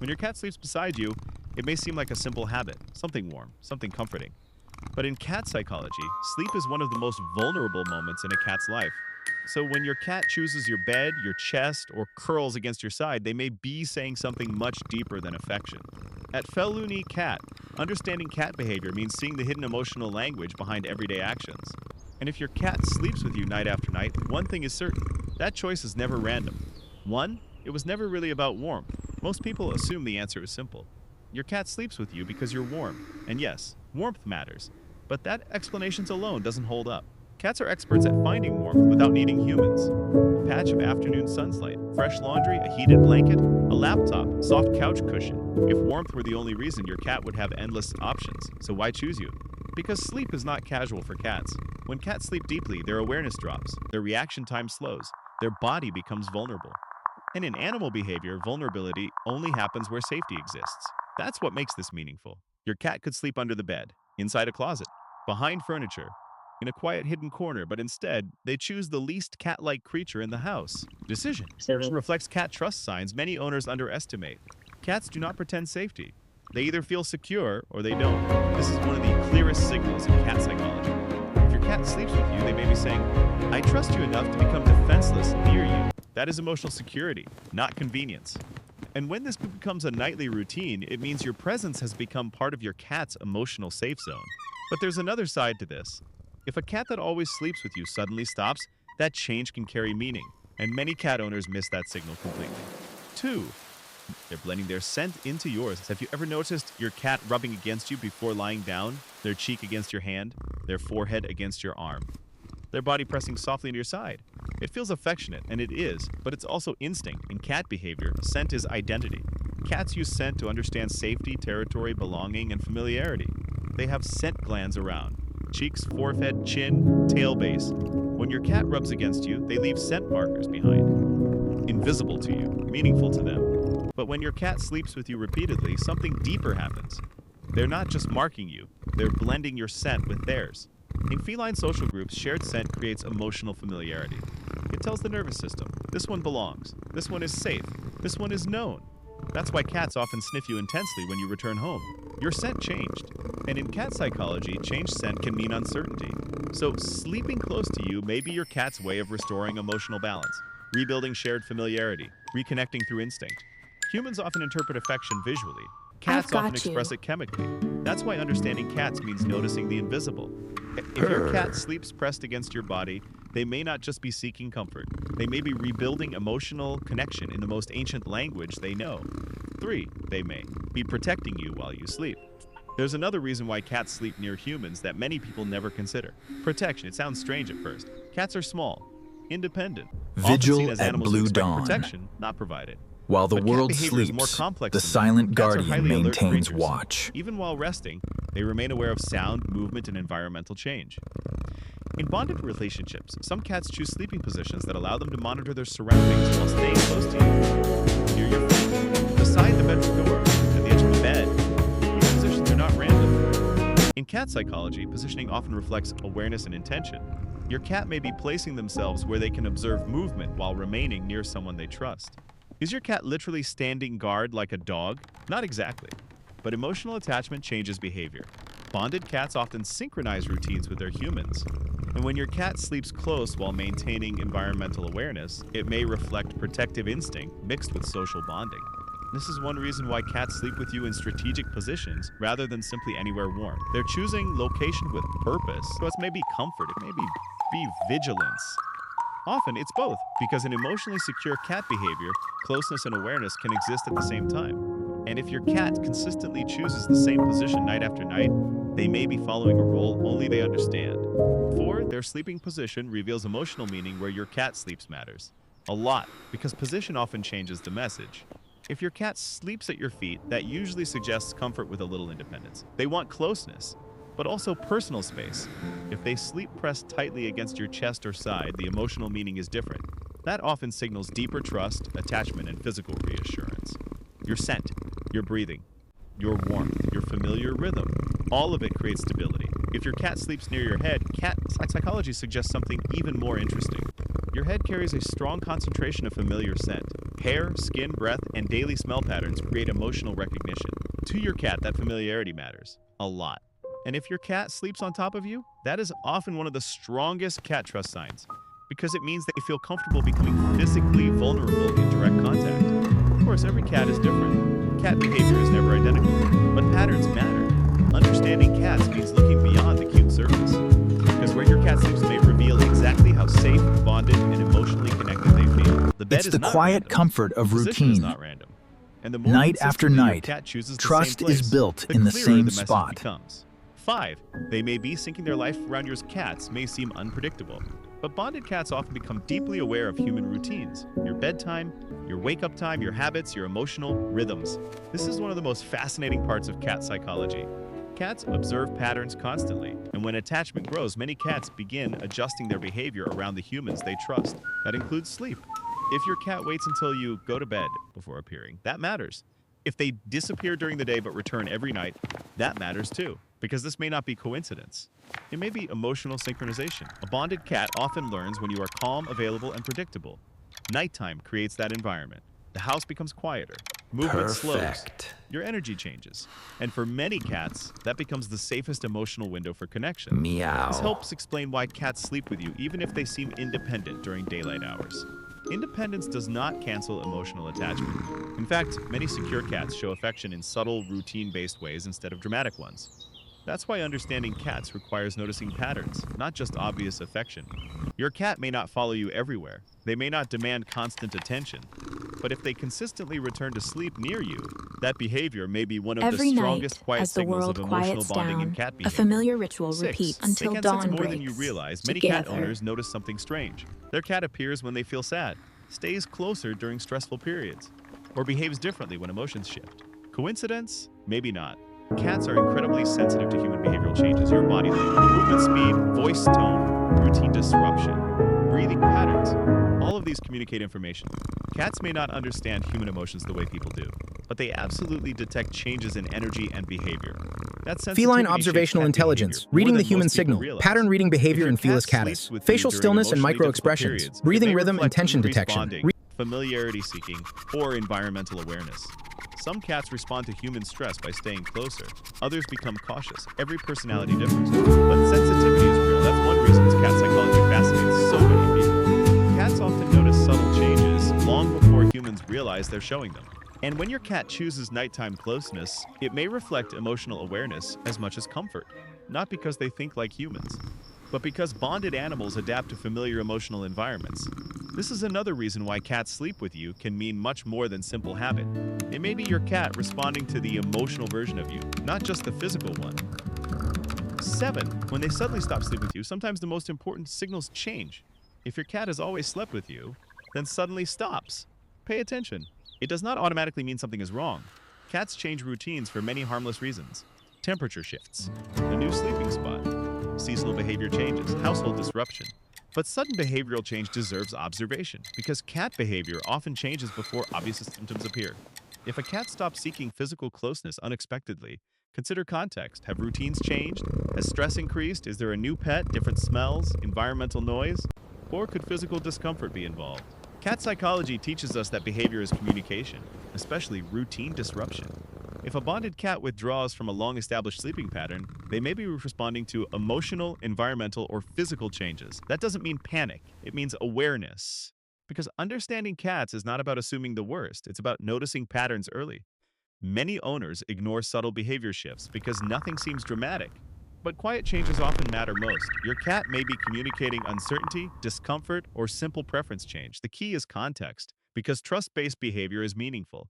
When your cat sleeps beside you, it may seem like a simple habit, something warm, something comforting. But in cat psychology, sleep is one of the most vulnerable moments in a cat's life. So when your cat chooses your bed, your chest, or curls against your side, they may be saying something much deeper than affection. At felunee Cat, understanding cat behavior means seeing the hidden emotional language behind everyday actions. And if your cat sleeps with you night after night, one thing is certain: that choice is never random. One, it was never really about warmth. Most people assume the answer is simple. Your cat sleeps with you because you're warm. And yes, warmth matters. But that explanation alone doesn't hold up. Cats are experts at finding warmth without needing humans. A patch of afternoon sunlight, fresh laundry, a heated blanket, a laptop, soft couch cushion. If warmth were the only reason, your cat would have endless options. So why choose you? Because sleep is not casual for cats. When cats sleep deeply, their awareness drops, their reaction time slows, their body becomes vulnerable. And in animal behavior, vulnerability only happens where safety exists. That's what makes this meaningful. Your cat could sleep under the bed, inside a closet, behind furniture, in a quiet hidden corner, but instead, they choose the least cat-like creature in the house. Decision reflects cat trust signs many owners underestimate. Cats do not pretend safety. They either feel secure or they don't. This is one of the clearest signals in cat psychology. If your cat sleeps with you, they may be saying, "I trust you enough to become defenseless near you." That is emotional security, not convenience. And when this becomes a nightly routine, it means your presence has become part of your cat's emotional safe zone. But there's another side to this. If a cat that always sleeps with you suddenly stops, that change can carry meaning, and many cat owners miss that signal completely. 2. They're blending their scent into yours. Have you ever noticed your cat rubbing against you before lying down, their cheek against your hand, their forehead against your arm, their body pressing softly into your side? It feels affectionate, and it is, but it's also instinct. In cat behavior, scent is identity. Cats use scent to understand safety, territory, belonging, and familiarity. They have scent glands around cheeks, forehead, chin, tail base. When your cat rubs against you, they leave scent markers behind, invisible to you, meaningful to them. But when your cat sleeps with you repeatedly, something deeper happens. They're not just marking you, they're blending your scent with theirs. In feline social groups, shared scent creates emotional familiarity. It tells the nervous system, this one belongs, this one is safe, this one is known. That's why cats often sniff you intensely when you return home. Your scent changed. And in cat psychology, changed scent can mean uncertainty. So sleeping close to you may be your cat's way of restoring emotional balance, rebuilding shared familiarity, reconnecting through instinct. Humans often interpret affection visually. Cats often express it chemically. That's why understanding cats means noticing the invisible. If your cat sleeps pressed against your body, they may not just be seeking comfort. They may be rebuilding emotional connection in the most ancient language they know. 3, they may be protecting you while you sleep. There's another reason why cats sleep near humans that many people never consider. Protection. It sounds strange at first. Cats are small, independent, often seen as animals who expect protection, not provided. While the But cat world behavior is more sleeps, complex the than that. silent Cats are guardian highly alert maintains creatures. watch. Even while resting, they remain aware of sound, movement, and environmental change. In bonded relationships, some cats choose sleeping positions that allow them to monitor their surroundings while staying close to you. Near your feet, beside the bedroom door, at the edge of the bed. These positions are not random. In cat psychology, positioning often reflects awareness and intention. Your cat may be placing themselves where they can observe movement while remaining near someone they trust. Is your cat literally standing guard like a dog? Not exactly. But emotional attachment changes behavior. Bonded cats often synchronize routines with their humans. And when your cat sleeps close while maintaining environmental awareness, it may reflect protective instinct mixed with social bonding. This is one reason why cats sleep with you in strategic positions rather than simply anywhere warm. They're choosing location with purpose, so it may be comfort, it may be vigilance. Often, it's both, because in emotionally secure cat behavior, closeness and awareness can exist at the same time. And if your cat consistently chooses the same position night after night, they may be following a role only they understand. 4, their sleeping position reveals emotional meaning where your cat sleeps matters. A lot, because position often changes the message. If your cat sleeps at your feet, that usually suggests comfort with a little independence. They want closeness, but also personal space. If they sleep pressed tightly against your chest or side, the emotional meaning is different. That often signals deeper trust, attachment, and physical reassurance. Your scent, your breathing, your warmth, your familiar rhythm, all of it creates stability. If your cat sleeps near your head, cat psychology suggests something even more interesting. Your head carries a strong concentration of familiar scent. Hair, skin, breath, and daily smell patterns create emotional recognition. To your cat, that familiarity matters a lot. And if your cat sleeps on top of you, that is often one of the strongest cat trust signs, because it means they feel comfortable becoming physically vulnerable in direct contact. Of course, every cat is different. Cat behavior is never identical, but patterns matter. Understanding cats means looking beyond the cute surface, because where your cat sleeps may reveal exactly how safe, bonded, and emotionally connected they feel. The bed It's is the not quiet random. comfort of The position is routine. not random. And the more Night after consistently your night, cat chooses the trust same place, is built the in the clearer same the message spot. becomes. 5. They may be syncing their life around your cats may seem unpredictable, but bonded cats often become deeply aware of human routines, your bedtime, your wake-up time, your habits, your emotional rhythms. This is one of the most fascinating parts of cat psychology. Cats observe patterns constantly, and when attachment grows, many cats begin adjusting their behavior around the humans they trust. That includes sleep. If your cat waits until you go to bed before appearing, that matters. If they disappear during the day but return every night, that matters too, because this may not be coincidence. It may be emotional synchronization. A bonded cat often learns when you are calm, available, and predictable. Nighttime creates that environment. The house becomes quieter. Movement slows. Perfect. Your energy changes. And for many cats, that becomes the safest emotional window for connection. Meow. This helps explain why cats sleep with you even if they seem independent during daylight hours. Independence does not cancel emotional attachment. In fact, many secure cats show affection in subtle, routine-based ways instead of dramatic ones. That's why understanding cats requires noticing patterns, not just obvious affection. Your cat may not follow you everywhere. They may not demand constant attention. But if they consistently return to sleep near you, that behavior may be one of Every the night, strongest quiet as the signals world of emotional quiets bonding in down, cat a behavior. familiar ritual 6. repeats They until can dawn sense more breaks. than you realize. Many cat Together. owners notice something strange. Their cat appears when they feel sad, stays closer during stressful periods, or behaves differently when emotions shift. Coincidence? Maybe not. Cats are incredibly sensitive to human behavioral changes. Your body language, movement speed, voice tone, routine disruption, breathing patterns. All of these communicate information. Cats may not understand human emotions the way people do, but they absolutely detect changes in energy and behavior. That sensitivity Feline shapes observational cat intelligence, behavior more reading the than human most people signal, realize. pattern reading behavior If in your Felis cat catus, sleeps with you facial during stillness and emotionally micro difficult expressions, periods, it breathing may rhythm and reflect tension increased detection. bonding, familiarity seeking, or environmental awareness. Some cats respond to human stress by staying closer. Others become cautious. Every personality differs. But sensitivity is real. That's one reason cat psychology fascinates so many people. Cats often notice subtle changes long before humans realize they're showing them. And when your cat chooses nighttime closeness, it may reflect emotional awareness as much as comfort. Not because they think like humans, but because bonded animals adapt to familiar emotional environments. This is another reason why cats sleep with you can mean much more than simple habit. It may be your cat responding to the emotional version of you, not just the physical one. 7. When they suddenly stop sleeping with you, sometimes the most important signals change. If your cat has always slept with you, then suddenly stops. Pay attention. It does not automatically mean something is wrong. Cats change routines for many harmless reasons. Temperature shifts, a new sleeping spot, seasonal behavior changes, household disruption. But sudden behavioral change deserves observation, because cat behavior often changes before obvious symptoms appear. If a cat stops seeking physical closeness unexpectedly, consider context. Have routines changed? Has stress increased? Is there a new pet, different smells, environmental noise? Or could physical discomfort be involved? Cat psychology teaches us that behavior is communication, especially routine disruption. If a bonded cat withdraws from a long-established sleeping pattern, they may be responding to emotional, environmental, or physical changes. That doesn't mean panic. It means awareness. Because understanding cats is not about assuming the worst. It's about noticing patterns early. Many owners ignore subtle behavior shifts because nothing seems dramatic. But quiet changes often matter most. Your cat may be communicating uncertainty, discomfort, or simple preference change. The key is context, because trust-based behavior is meaningful,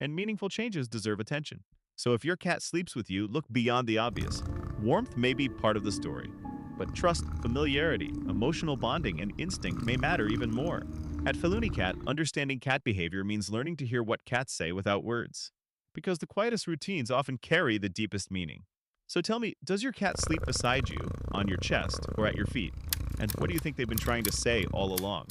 and meaningful changes deserve attention. So if your cat sleeps with you, look beyond the obvious. Warmth may be part of the story, but trust, familiarity, emotional bonding, and instinct may matter even more. At Felunee Cat, understanding cat behavior means learning to hear what cats say without words, because the quietest routines often carry the deepest meaning. So tell me, does your cat sleep beside you, on your chest, or at your feet? And what do you think they've been trying to say all along?